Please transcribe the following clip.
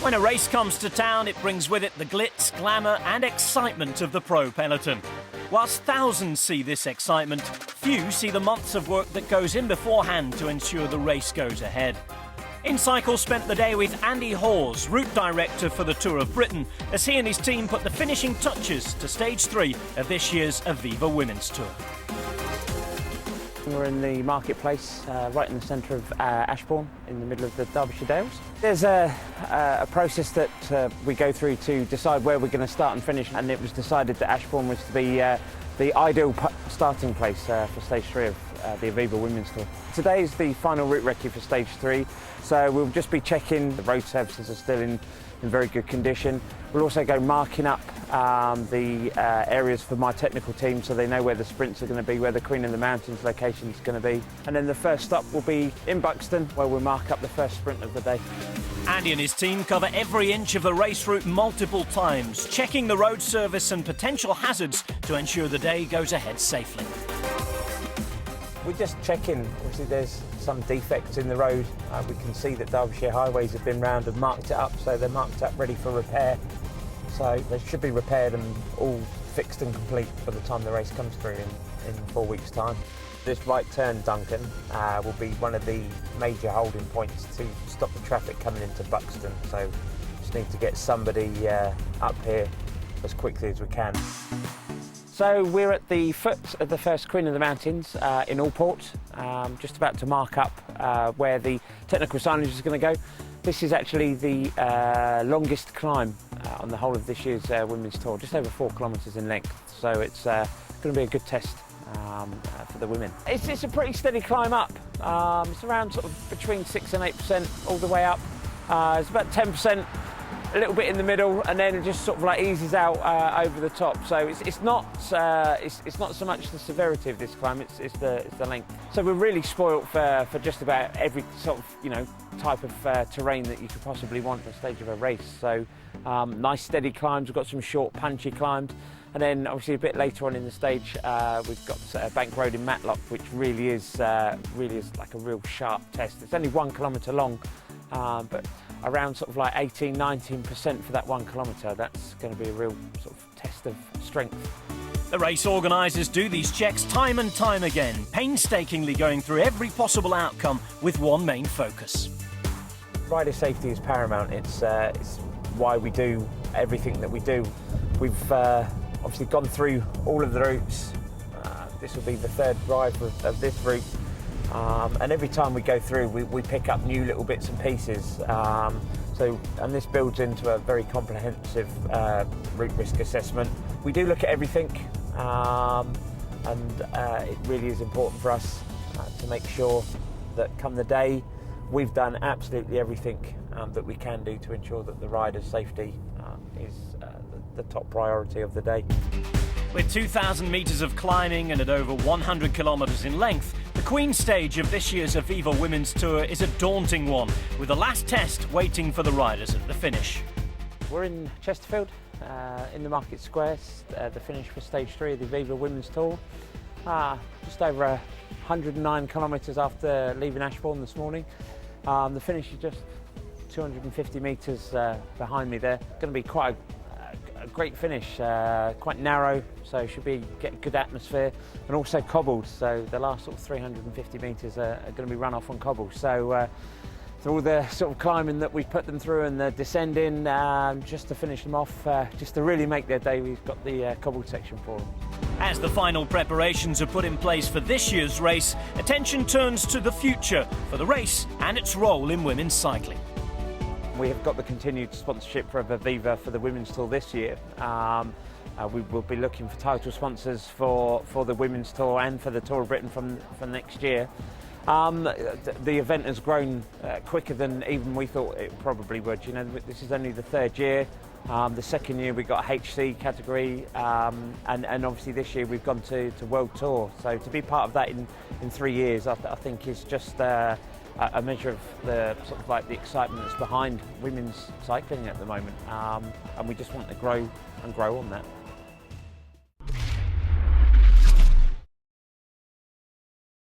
When a race comes to town, it brings with it the glitz, glamour and excitement of the pro peloton. Whilst thousands see this excitement, few see the months of work that goes in beforehand to ensure the race goes ahead. InCycle spent the day with Andy Hawes, route director for the Tour of Britain, as he and his team put the finishing touches to stage 3 of this year's Aviva Women's Tour. We're in the marketplace, right in the centre of Ashbourne, in the middle of the Derbyshire Dales. There's a process that we go through to decide where we're going to start and finish, and it was decided that Ashbourne was to be the ideal starting place for stage 3 of the Aviva Women's Tour. Today is the final route recce for stage 3, so we'll just be checking the road surfaces are still in very good condition. We'll also go marking up the areas for my technical team so they know where the sprints are going to be, where the Queen of the Mountains location is going to be. And then the first stop will be in Buxton, where we'll mark up the first sprint of the day. Andy and his team cover every inch of the race route multiple times, checking the road surface and potential hazards to ensure the day goes ahead safely. We just check in. Obviously there's some defects in the road. We can see that Derbyshire Highways have been round and marked it up, so they're marked up ready for repair. So they should be repaired and all fixed and complete by the time the race comes through in 4 weeks' time. This right turn, Duncan, will be one of the major holding points to stop the traffic coming into Buxton. So just need to get somebody up here as quickly as we can. So we're at the foot of the first Queen of the Mountains in Allport, just about to mark up where the technical signage is going to go. This is actually the longest climb on the whole of this year's Women's Tour, just over 4 kilometres in length. So it's going to be a good test for the women. It's a pretty steady climb up. It's around sort of between 6 and 8% all the way up. It's about 10%. A little bit in the middle, and then it just sort of like eases out over the top. So it's not so much the severity of this climb; it's the length. So we're really spoilt for just about every sort of type of terrain that you could possibly want at the stage of a race. So nice steady climbs. We've got some short punchy climbs, and then obviously a bit later on in the stage we've got Bank Road in Matlock, which really is like a real sharp test. It's only 1 kilometre long, but around sort of like 18–19% for that 1 kilometre. That's going to be a real sort of test of strength. The race organisers do these checks time and time again, painstakingly going through every possible outcome with one main focus. Rider safety is paramount. It's why we do everything that we do. We've obviously gone through all of the routes. This will be the 3rd ride of this route. And every time we go through, we pick up new little bits and pieces. And this builds into a very comprehensive route risk assessment. We do look at everything, and it really is important for us to make sure that come the day, we've done absolutely everything that we can do to ensure that the rider's safety is the top priority of the day. With 2,000 metres of climbing and at over 100 kilometres in length, the Queen stage of this year's Aviva Women's Tour is a daunting one, with the last test waiting for the riders at the finish. We're in Chesterfield, in the Market Square, the finish for stage 3 of the Aviva Women's Tour. Just over 109 kilometres after leaving Ashbourne this morning. The finish is just 250 metres behind me there. Going to be quite a great finish, quite narrow, so should get good atmosphere, and also cobbled, so the last sort of 350 metres are going to be run off on cobbles. So through all the sort of climbing that we've put them through and the descending, just to finish them off, just to really make their day, we've got the cobbled section for them. As the final preparations are put in place for this year's race, attention turns to the future for the race and its role in women's cycling. We have got the continued sponsorship of Aviva for the Women's Tour this year. We will be looking for title sponsors for the Women's Tour and for the Tour of Britain from next year. The event has grown quicker than even we thought it probably would. This is only the 3rd year. The 2nd year we got HC category, and obviously this year we've gone to WorldTour. So to be part of that in 3 years, I think is just a measure of the sort of like the excitement that's behind women's cycling at the moment, and we just want to grow on that.